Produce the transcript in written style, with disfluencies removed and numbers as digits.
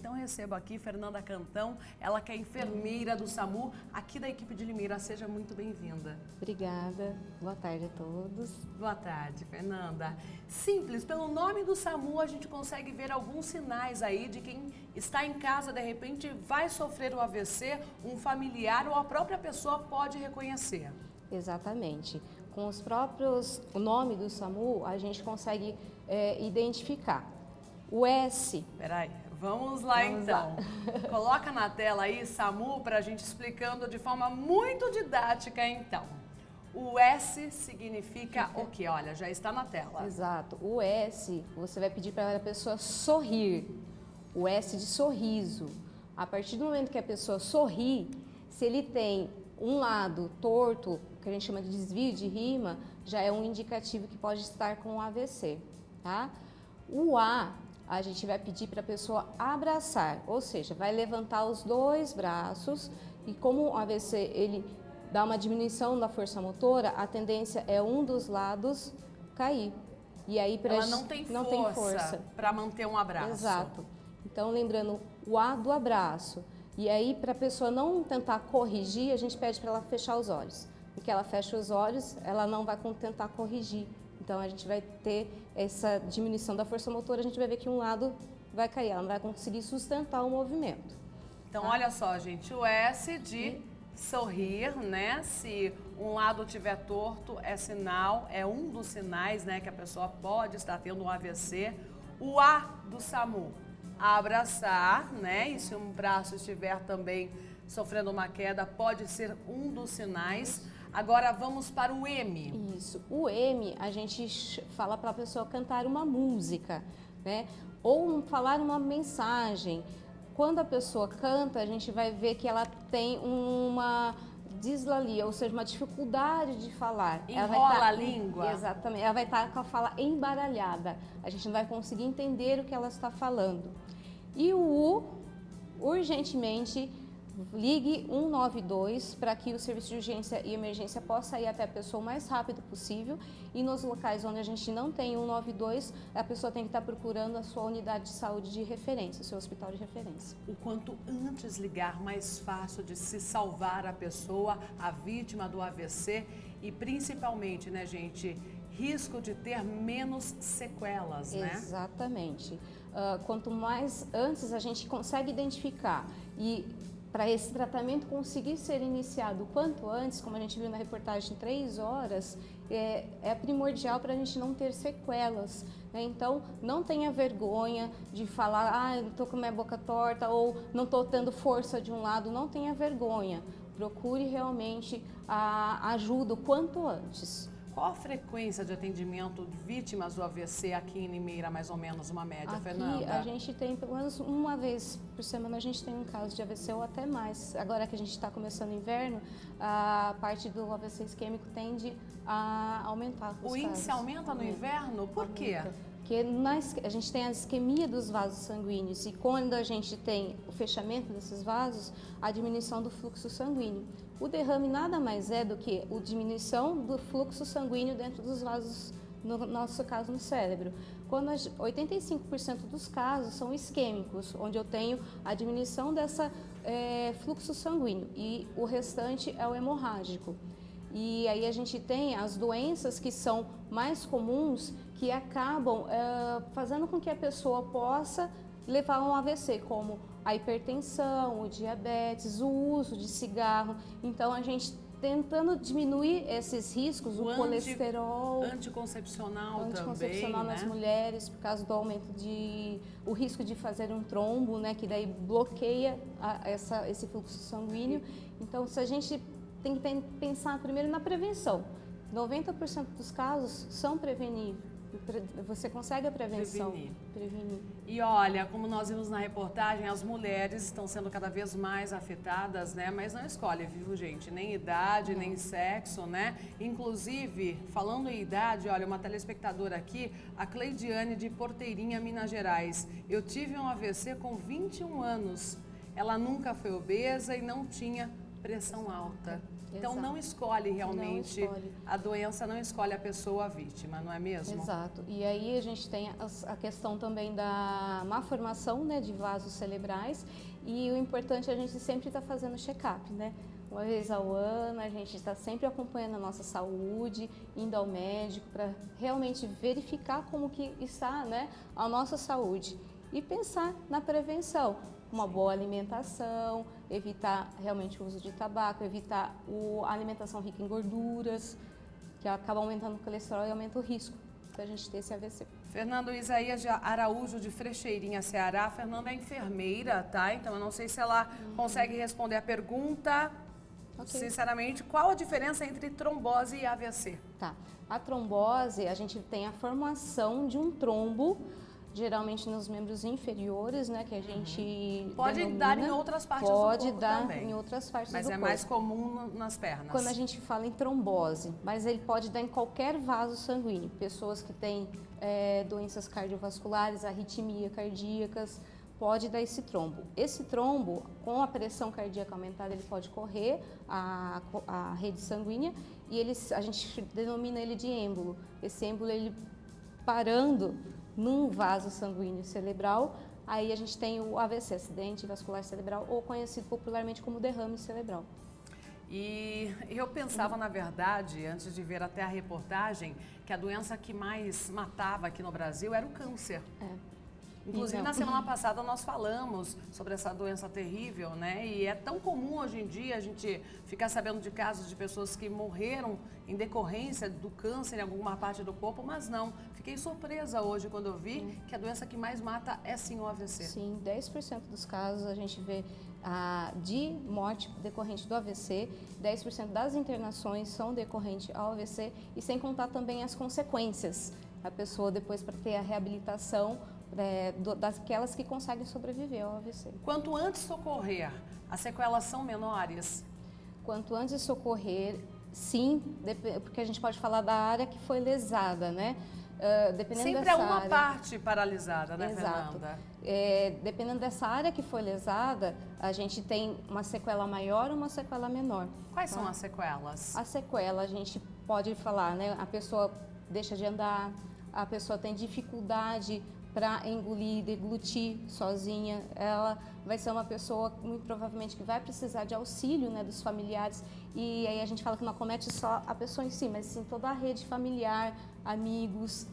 Então eu recebo aqui Fernanda Cantão, ela que é enfermeira do SAMU, aqui da equipe de Limeira. Seja muito bem-vinda. Obrigada. Boa tarde a todos. Boa tarde, Fernanda. Simples, pelo nome do SAMU a gente consegue ver alguns sinais aí de quem está em casa, de repente vai sofrer o AVC, um familiar ou a própria pessoa pode reconhecer. Exatamente. Com o nome do SAMU, a gente consegue identificar. O S. Peraí, vamos lá então. Coloca na tela aí, SAMU, para a gente explicando de forma muito didática então. O S significa o quê? Olha, já está na tela. Exato. O S, você vai pedir para a pessoa sorrir. O S de sorriso. A partir do momento que a pessoa sorri, se ele tem um lado torto, que a gente chama de desvio de rima, já é um indicativo que pode estar com AVC, tá? O a gente vai pedir para a pessoa abraçar, ou seja, vai levantar os dois braços e como o AVC ele dá uma diminuição da força motora, a tendência é um dos lados cair. E aí ela não tem força para manter um abraço. Exato. Então, lembrando o A do abraço. E aí, para a pessoa não tentar corrigir, a gente pede para ela fechar os olhos. Porque ela fecha os olhos, ela não vai tentar corrigir. Então, a gente vai ter essa diminuição da força motora, a gente vai ver que um lado vai cair, ela não vai conseguir sustentar o movimento. Então, olha só, gente, o S de sorrir, né? Se um lado estiver torto, é sinal, é um dos sinais, né, que a pessoa pode estar tendo um AVC. O A do SAMU, abraçar, né? E se um braço estiver também sofrendo uma queda, pode ser um dos sinais. Agora vamos para o M. Isso. O M, a gente fala para a pessoa cantar uma música, né? Ou falar uma mensagem. Quando a pessoa canta, a gente vai ver que ela tem uma dislalia, ou seja, uma dificuldade de falar. Enrola a língua. Exatamente. Ela vai estar com a fala embaralhada. A gente não vai conseguir entender o que ela está falando. E o U, urgentemente, ligue 192 para que o serviço de urgência e emergência possa ir até a pessoa o mais rápido possível. E nos locais onde a gente não tem 192, a pessoa tem que estar procurando a sua unidade de saúde de referência, o seu hospital de referência. O quanto antes ligar, mais fácil de se salvar a pessoa, a vítima do AVC e principalmente, né, gente, risco de ter menos sequelas, né? Exatamente. Quanto mais antes a gente consegue identificar e para esse tratamento conseguir ser iniciado quanto antes, como a gente viu na reportagem, 3 horas, é primordial para a gente não ter sequelas, né? Então, não tenha vergonha de falar, eu estou com minha boca torta ou não estou tendo força de um lado, não tenha vergonha. Procure realmente a ajuda o quanto antes. Qual a frequência de atendimento de vítimas do AVC aqui em Limeira, mais ou menos, uma média, aqui, Fernanda? A gente tem, pelo menos uma vez por semana, a gente tem um caso de AVC ou até mais. Agora que a gente está começando o inverno, a parte do AVC isquêmico tende a aumentar. O índice aumenta no inverno? Por quê? Porque a gente tem a isquemia dos vasos sanguíneos e quando a gente tem o fechamento desses vasos, a diminuição do fluxo sanguíneo. O derrame nada mais é do que a diminuição do fluxo sanguíneo dentro dos vasos, no nosso caso no cérebro. Quando 85% dos casos são isquêmicos, onde eu tenho a diminuição dessa fluxo sanguíneo e o restante é o hemorrágico. E aí a gente tem as doenças que são mais comuns que acabam fazendo com que a pessoa possa levar a um AVC, como a hipertensão, o diabetes, o uso de cigarro. Então, a gente tentando diminuir esses riscos, o colesterol... Anticoncepcional também, nas né? mulheres, por causa do aumento o risco de fazer um trombo, né, que daí bloqueia esse fluxo sanguíneo. Então, se a gente tem que pensar primeiro na prevenção. 90% dos casos são preveníveis. Você consegue a prevenção. Prevenir. E olha, como nós vimos na reportagem, as mulheres estão sendo cada vez mais afetadas, né? Mas não escolhe, viu, gente? Nem idade, nem sexo, né? Inclusive, falando em idade, olha, uma telespectadora aqui, a Cleidiane de Porteirinha, Minas Gerais. Eu tive um AVC com 21 anos. Ela nunca foi obesa e não tinha pressão alta. Então Exato. não escolhe realmente, Não escolhe. a doença não escolhe a pessoa vítima, não é mesmo? Exato. E aí a gente tem a questão também da má formação, né, de vasos cerebrais, e o importante é a gente sempre estar fazendo check-up, né? Uma vez ao ano, a gente está sempre acompanhando a nossa saúde, indo ao médico para realmente verificar como que está, né, a nossa saúde e pensar na prevenção. Uma boa alimentação, evitar realmente o uso de tabaco, evitar a alimentação rica em gorduras, que acaba aumentando o colesterol e aumenta o risco da gente ter esse AVC. Fernando Isaías de Araújo, de Frecheirinha, Ceará. Fernanda é enfermeira, tá? Então eu não sei se ela consegue responder a pergunta. Ok. Sinceramente, qual a diferença entre trombose e AVC? Tá. A trombose, a gente tem a formação de um trombo, geralmente nos membros inferiores, né, que a gente Pode denomina. dar em outras partes do Pode corpo dar também. em outras partes Mas do é corpo. mais comum nas pernas. Quando a gente fala em trombose, mas ele pode dar em qualquer vaso sanguíneo. Pessoas que têm doenças cardiovasculares, arritmia cardíacas, pode dar esse trombo. Esse trombo, com a pressão cardíaca aumentada, ele pode correr a rede sanguínea e a gente denomina ele de êmbolo. Esse êmbolo, ele parando num vaso sanguíneo cerebral, aí a gente tem o AVC, acidente vascular cerebral, ou conhecido popularmente como derrame cerebral. E eu pensava, na verdade, antes de ver até a reportagem, que a doença que mais matava aqui no Brasil era o câncer. Inclusive, Então. na semana passada nós falamos sobre essa doença terrível, né? E é tão comum hoje em dia a gente ficar sabendo de casos de pessoas que morreram em decorrência do câncer em alguma parte do corpo, mas não. Fiquei surpresa hoje quando eu vi que a doença que mais mata é sim o AVC. Sim, 10% dos casos a gente vê de morte decorrente do AVC, 10% das internações são decorrentes ao AVC e sem contar também as consequências. A pessoa depois para ter a reabilitação daquelas que conseguem sobreviver ao AVC. Quanto antes socorrer, as sequelas são menores? Quanto antes socorrer, sim, porque a gente pode falar da área que foi lesada, né? Dependendo Sempre dessa é uma área, parte paralisada, né, exato. Fernanda? Dependendo dessa área que foi lesada, a gente tem uma sequela maior ou uma sequela menor. Quais são as sequelas? A sequela, a gente pode falar, né? A pessoa deixa de andar, a pessoa tem dificuldade para engolir, deglutir sozinha, ela vai ser uma pessoa muito provavelmente que vai precisar de auxílio, né, dos familiares, e aí a gente fala que não acomete só a pessoa em si, mas sim toda a rede familiar, amigos,